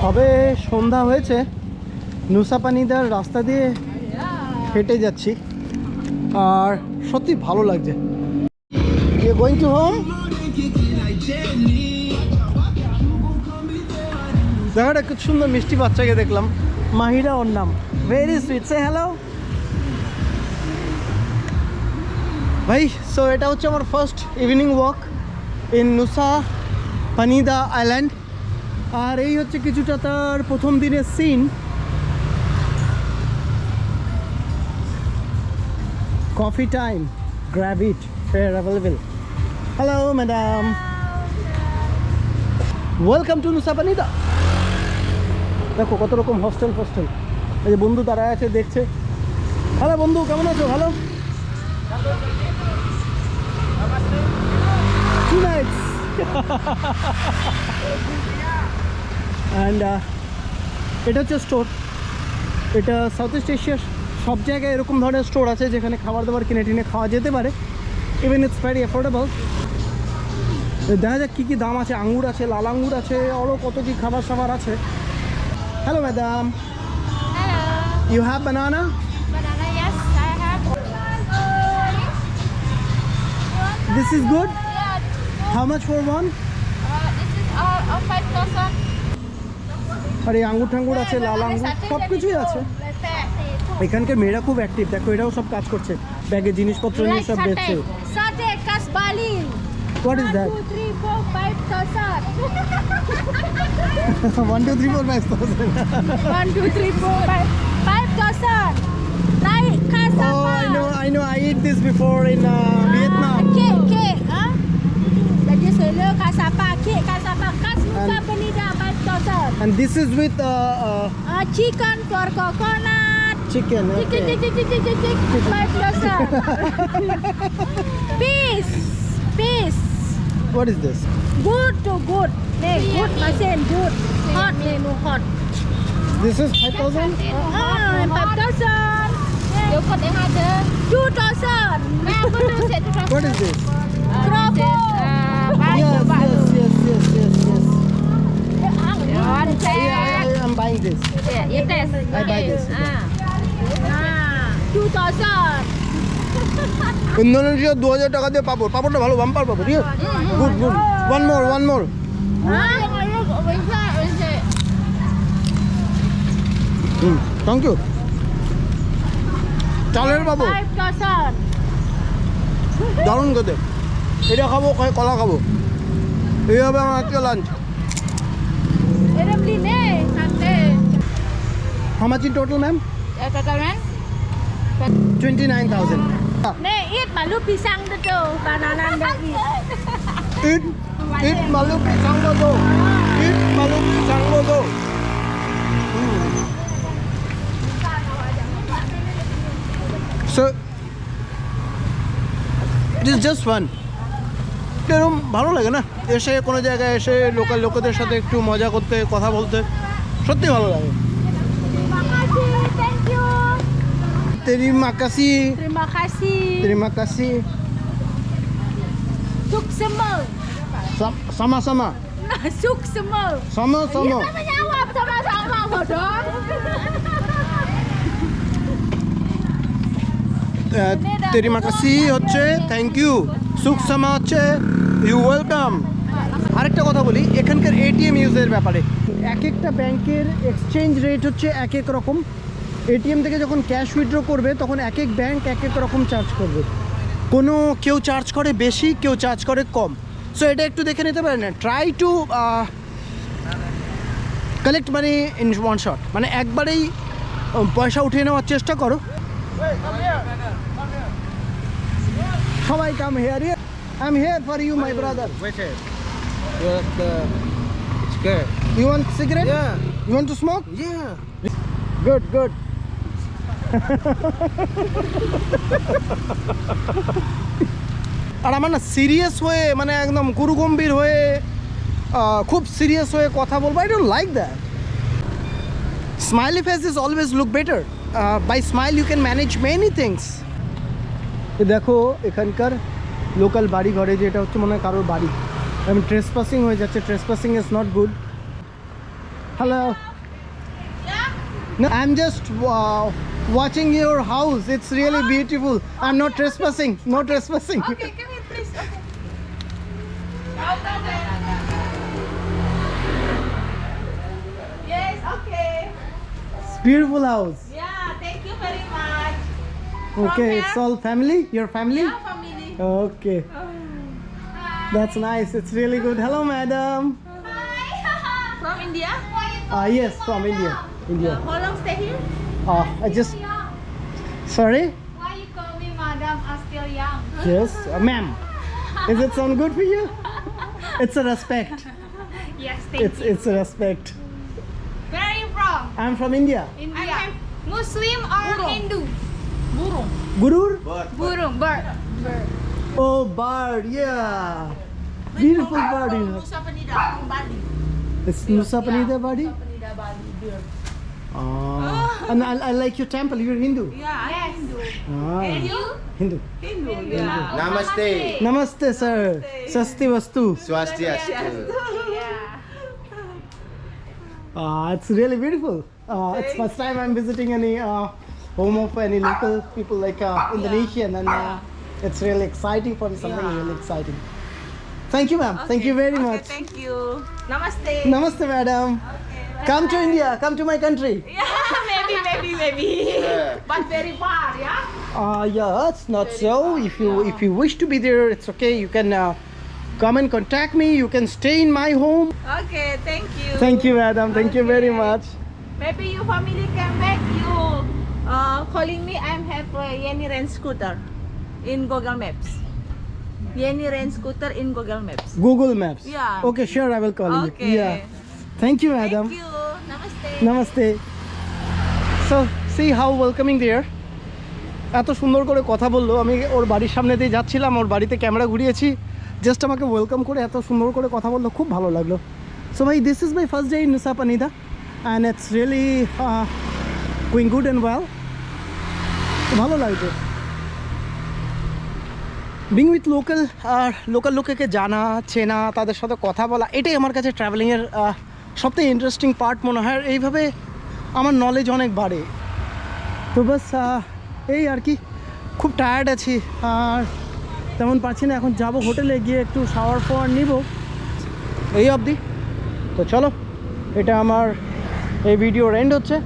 সবে সন্ধ্যা হয়েছে, নুসা পানিদার রাস্তা দিয়ে হেঁটে যাচ্ছি আর সত্যি ভালো লাগছে। Going to home. জায়গাটা খুব সুন্দর, মিষ্টি বাচ্চাকে দেখলাম, মাহিরা ওর নাম, ভেরি সুইট। সে হ্যালো ভাই। সো এটা হচ্ছে আমার first evening walk in Nusa Penida island. আর এই হচ্ছে কিছুটা তার প্রথম দিনের scene. Coffee time, grab it, fair available. Hello madam, welcome to Nusa Penida. দেখো কত রকম হস্টেল ফস্টেল। এই যে বন্ধু তারা আছে দেখছে। হ্যালো বন্ধু, কেমন আছো? ভালো। অ্যান্ড এটা হচ্ছে স্টোর। এটা সাউথ ইস্ট এশিয়ার সব জায়গায় এরকম ধরনের স্টোর আছে যেখানে খাবার দাবার কিনে টিনে খাওয়া যেতে পারে। Even it's very affordable. দেখা যাক কী কী দাম আছে। আঙুর আছে, লাল আঙুর আছে, আরও কত কী খাবার সাবার আছে। Hello madam. Hello. You have banana? Banana, yes, I have. This is good. Yeah. How much for one? This is all 5,000. আর এই আঙুর ঠাঙ্গুর আছে, লাল আঙুর, সব কিছুই আছে। এখানকার মেয়েরা খুব অ্যাক্টিভ, দেখো এরাও সব কাজ করছে, ব্যাগে জিনিসপত্র নিয়ে সব বেচছে। Sate kas Bali. What is that? 1, 2, 3, 4, 5,000. 1 2 3 4 5,000. 1, 2, 3, 4, 5,000. Like kasapa. Oh, I know. I ate this before in Vietnam. Cake, huh? Jadi solo kasapa, cake kasapa, kas Nusa Penida 5,000. And this is with Chicken for coconut. chicken. Okay. Chick. 5,000. Peace. What is this? Good to good. Hey, good machine, good. Hot, no hot. This is 5,000. 5,000. Yo kot yang ada 2,000. What is this? Krobo. Yes. Yeah, I'm buying this. You test. I buy this. 2,000. Indonesia 2,000 টাকা দিয়ে পাপড়। পাপড়টা ভালো, bumper papad. ঠিক আছে, good. One more. Thank you. চালের পাপড় 5,000. দারুণ খেতে। এটা খাবো, কলা খাবো। এই হবে আমার আজকে lunch. Ada beli ni, santai. How much in total, ma'am? Total man? 29,000. Nih, eat malu pisang tu, banana dan eat. Eat malu pisang do. Eat malu pisang do. So, it is just fun. এরকম ভালো লাগে না, এসে কোনো জায়গায় এসে local লোকেদের সাথে একটু মজা করতে, কথা বলতে সত্যি ভালো লাগে। Terima kasih, thank you. Terima kasih. Terima kasih. Suk semua. Sama-sama. Suk semua. Sama-sama. Sama jawab, sama-sama bodoh. Terima kasih হচ্ছে থ্যাংক ইউ, সুকসামা হচ্ছে ইউ ওয়েলকাম। আরেকটা কথা বলি এখানকার এটিএম ইউজের ব্যাপারে। এক একটা ব্যাংকের এক্সচেঞ্জ রেট হচ্ছে এক এক রকম। এটিএম থেকে যখন ক্যাশ উইথড্র করবে তখন এক এক ব্যাংক এক এক রকম চার্জ করবে। কেউ চার্জ করে বেশি, কেউ চার্জ করে কম। সো এটা একটু দেখে নিতে পারেন। Try to collect money in one shot, মানে একবারেই পয়সা উঠিয়ে নেওয়ার চেষ্টা করো। সবাই come here. I am here for you my brother. Wait here. It's good. You want cigarette? Yeah. You want to smoke? Yeah. Good. আর আমার না সিরিয়াস হয়ে, মানে একদম গুরুগম্ভীর হয়ে, খুব সিরিয়াস হয়ে কথা বলবো, I don't like that. Smiley face is always look better. By smile you can manage many things. দেখো এখানকার লোকাল বাড়ি ঘরে, যেটা হচ্ছে মনে হয় কারোর বাড়ি। ট্রেসপাসিং হয়ে যাচ্ছে। Trespassing is not good. Hello. No, I'm just watching your house. It's really beautiful. I'm not trespassing. No trespassing. Okay, come here, please. Okay. Yes, okay. It's beautiful house. Yeah, thank you very much. Okay, From it's here? all family. Your family? Yeah, family. Okay, that's nice. It's really good. Hello, madam. From India? Yes, from India. India. How long stay here? I just. Sorry. Why you call me madam? I'm still young. Yes, ma'am. Is it sound good for you? It's a respect. Yes, thank you. It's a respect. Where are you from? I'm from India. India. Muslim or Hindu? Gurur? Burung, bird. Oh, bird. Yeah. Beautiful bird. You know. Nusa Penida, from Bali. It's Nusa Penida Badi. Penida, Bali, beer. And I like your temple. You're Hindu. Yeah, I'm Hindu. You? Hindu. Hindu, yeah. Namaste. Namaste, sir. Sasti Vastu. Swastiastu. It's really beautiful. It's first time I'm visiting any home of any local people like Indonesian, and it's really exciting for me. Something really exciting. Thank you, ma'am. Thank you very much. Thank you. Namaste. Namaste, madam. Come to India. Come to my country. Yeah, maybe. Yeah. But very far, yeah? Yeah, it's not so. If you wish to be there, it's okay. You can come and contact me. You can stay in my home. Okay, thank you. Thank you, madam. Thank you very much. Maybe your family come back, you calling me, I'm have Yeni Rent scooter in Google Maps. Yeni Rent scooter in Google Maps. Google Maps. Yeah. Okay, sure. I will call Okay. you. Yeah. Thank you, madam. Thank you. Namaste. Namaste. So, see how welcoming they are. এত সুন্দর করে কথা বললো। আমি ওর বাড়ির সামনে দিয়ে যাচ্ছিলাম, ওর বাড়িতে ক্যামেরা ঘুরিয়েছি, জাস্ট আমাকে ওয়েলকাম করে এত সুন্দর করে কথা বললো, খুব ভালো লাগলো। সো ভাই, this is my first day in Nusa Penida and it's really going good and well. ভালো লাগছে বিং উইথ লোকাল, আর লোকাল লোকেকে জানা চেনা, তাদের সাথে কথা বলা, এটাই আমার কাছে ট্রাভেলিংয়ের সবথেকে ইন্টারেস্টিং পার্ট মনে হয়। এইভাবে আমার নলেজ অনেক বাড়ে। তো বাস এই আর কি, খুব টায়ার্ড আছি আর তেমন পারছি না। এখন যাব হোটেলে, গিয়ে একটু শাওয়ার ফাওয়ার নিব, এই অবধি। তো চলো, এটা আমার এই ভিডিওর এন্ড হচ্ছে।